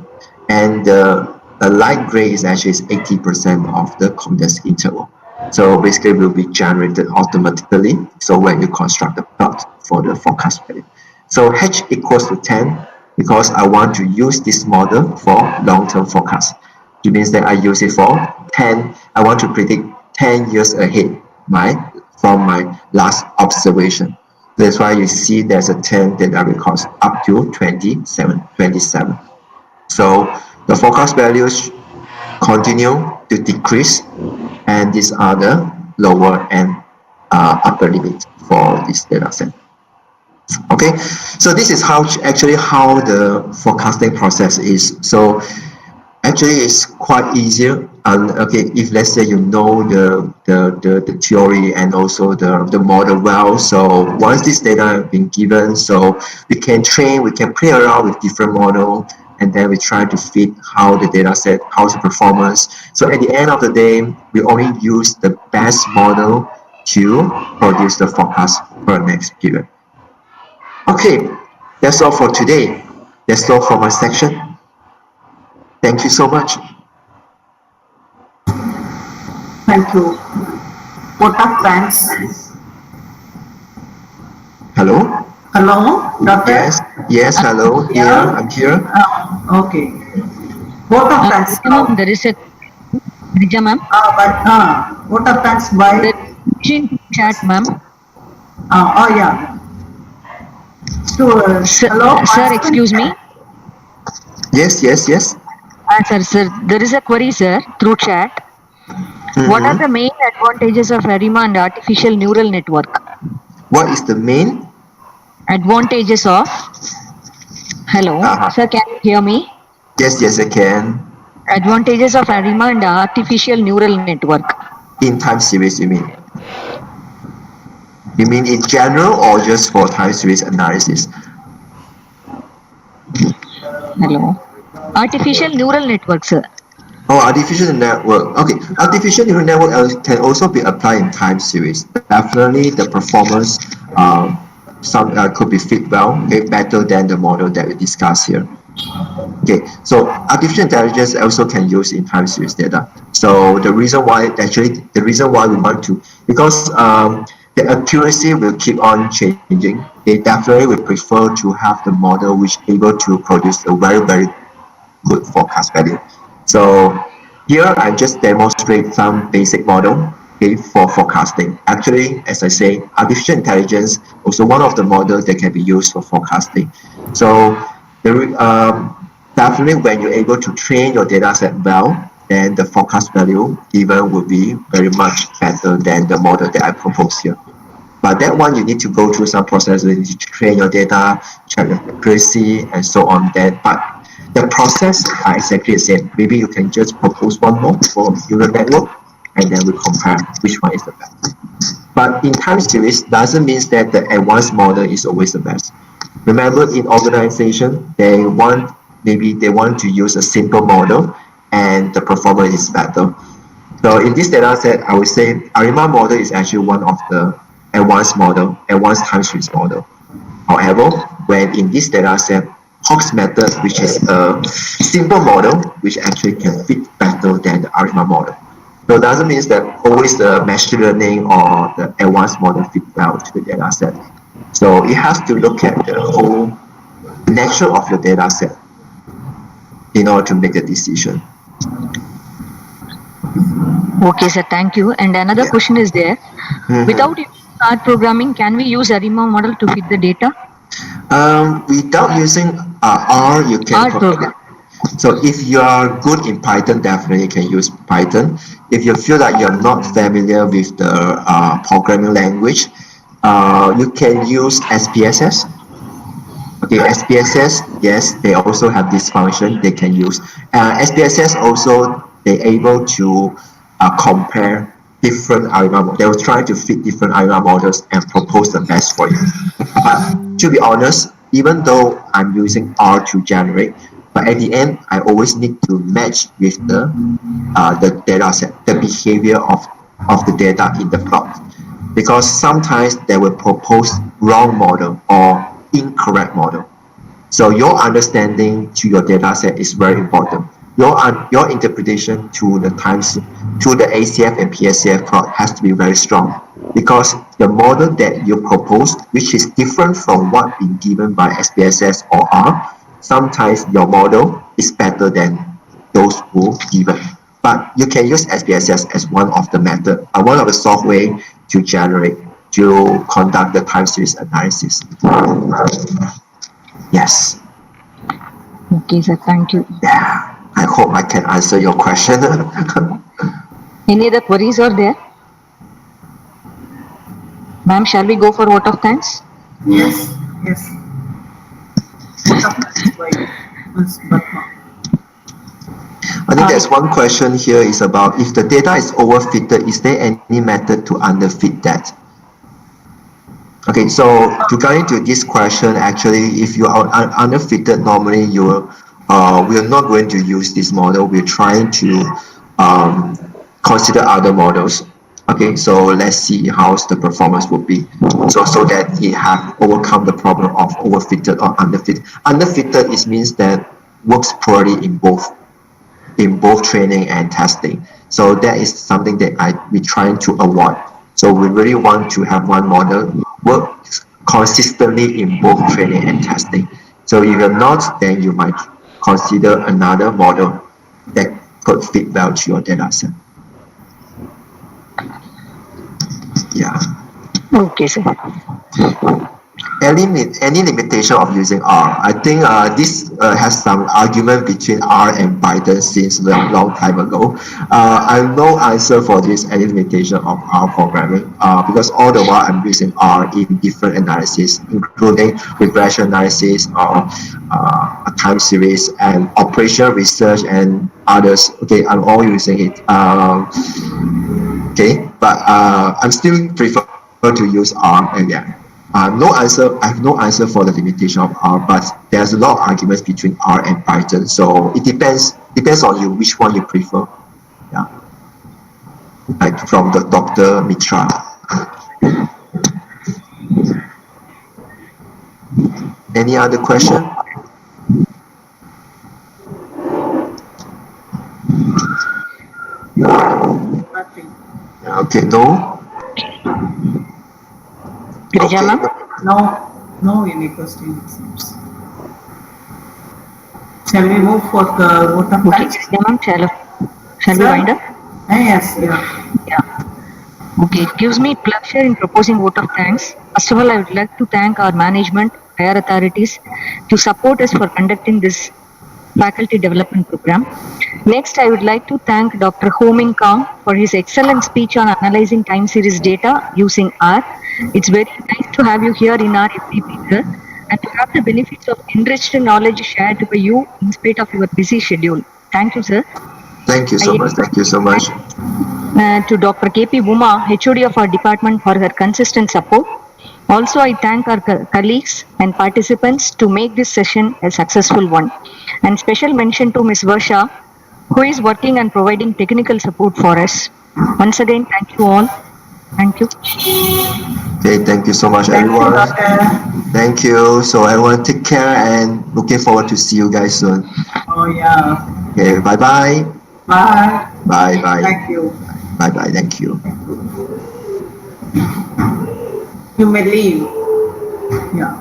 and the light gray is actually 80% of the confidence interval. So basically, will be generated automatically. So when you construct the plot for the forecast value, so H equals to 10 because I want to use this model for long-term forecast. It means that I use it for 10. I want to predict 10 years ahead from my last observation. That's why you see there's a 10 data records up to 27. So the forecast values continue to decrease, and these are the lower and upper limit for this data set. Okay, so this is how the forecasting process is. So actually it's quite easier, and okay, if let's say you know the theory and also the model well, so once this data have been given, so we can play around with different model, and then we try to fit how the data set, how's the performance. So at the end of the day, we only use the best model to produce the forecast for the next period. Okay, that's all for today. That's all for my section. Thank you so much. Thank you. Vote of thanks. Hello? Hello, Doctor? Yes, hello. Here, I'm here. Okay. Vote of thanks. Ma'am, there is a Rija ma'am. Vote of thanks by. There is in chat, ma'am. Oh yeah. So, hello. Sir, excuse me. Yes. Sir, there is a query, sir, through chat. What are the main advantages of ARIMA and artificial neural network? What is the main advantages of? Hello, sir, can you hear me? Yes, I can. Advantages of ARIMA and artificial neural network. In time series, you mean? You mean in general or just for time series analysis? Hello. Artificial neural network, sir. Oh, artificial network. Okay, artificial neural network can also be applied in time series. Definitely, the performance could be fit well, okay, better than the model that we discussed here. Okay, so artificial intelligence also can use in time series data. So the reason why we want to, because the accuracy will keep on changing. They definitely will prefer to have the model which able to produce a very good forecast value. So here I just demonstrate some basic model, okay, for forecasting. Actually, as I say, artificial intelligence also one of the models that can be used for forecasting. So definitely when you're able to train your data set well, then the forecast value given will be very much better than the model that I propose here. But that one you need to go through some processes to train your data, check the accuracy, and so on. But the process are exactly the same. Maybe you can just propose one more for neural network, and then we compare which one is the best. But in time series doesn't mean that the advanced model is always the best. Remember, in organization, they want to use a simple model, and the performance is better. So in this data set, I would say ARIMA model is actually one of the advanced time series model. However, when in this data set, Hawk's method, which is a simple model, which actually can fit better than the ARIMA model. So it doesn't mean that always the machine learning or the advanced model fit well to the data set. So it has to look at the whole nature of your data set in order to make a decision. Okay, sir, thank you. And another question is there. Without R programming, can we use ARIMA model to fit the data? Without using R, you can. R program. So if you are good in Python, definitely you can use Python. If you feel like you're not familiar with the programming language, you can use SPSS. Okay, SPSS, yes, they also have this function they can use. SPSS also, they're able to compare different ARIMA models. They will try to fit different ARIMA models and propose the best for you. But to be honest, even though I'm using R to generate, But at the end, I always need to match with the data set, the behavior of the data in the plot. Because sometimes they will propose wrong model or incorrect model. So your understanding to your data set is very important. Your interpretation to the ACF and PSCF plot has to be very strong, because the model that you proposed, which is different from what been given by SPSS or R, sometimes your model is better than those who given. But you can use SPSS as one of the method, one of the software to conduct the time series analysis. Yes. Okay, sir. Thank you. Yeah. I hope I can answer your question. Any other queries are there? Ma'am, shall we go for vote of thanks? Yes, yes. I think there's one question here is about if the data is overfitted, is there any method to underfit that? Okay, so regarding to this question, actually, if you are underfitted, normally we are not going to use this model. We're trying to consider other models. Okay, so let's see how the performance will be. So that it have overcome the problem of overfitted or underfitted. Underfitted means that works poorly in both training and testing. So that is something that we're trying to avoid. So we really want to have one model work consistently in both training and testing. So if you're not, then you might consider another model that could fit well to your data set. Yeah. Okay, sir. Any limitation of using R? I think this has some argument between R and Python since a long time ago. I have no answer for this any limitation of R programming because all the while I'm using R in different analysis, including regression analysis, a time series, and operational research and others. Okay, I'm all using it. Okay, but I'm still prefer to use R again. No answer. I have no answer for the limitation of R, but there's a lot of arguments between R and Python. So it depends on you which one you prefer. Yeah. Like from the Dr. Mitra. Any other question? Nothing. Okay, no. Girija Okay. ma'am? No any questions. Shall we move for the vote of Okay, thanks? Girija ma'am, shall we Sir? wind up? Yes, yeah. Yeah. Okay, it gives me pleasure in proposing vote of thanks. First of all, I would like to thank our management, higher authorities to support us for conducting this faculty development program. Next, I would like to thank Dr. Ho Ming Kang for his excellent speech on analyzing time series data using R. It's very nice to have you here in our FDP, sir, and to have the benefits of enriched knowledge shared by you in spite of your busy schedule. Thank you, sir. Thank you so much. Thank you so much. To Dr. KP Buma, HOD of our department, for her consistent support. Also, I thank our colleagues and participants to make this session a successful one. And special mention to Ms. Varsha, who is working and providing technical support for us. Once again, thank you all. Thank you. Okay, thank you so much, Thank you, everyone. Doctor. Thank you. So everyone take care and looking forward to see you guys soon. Oh, yeah. Okay, bye-bye. Bye. Bye-bye. Thank you. Bye-bye. Thank you. You may leave. Yeah.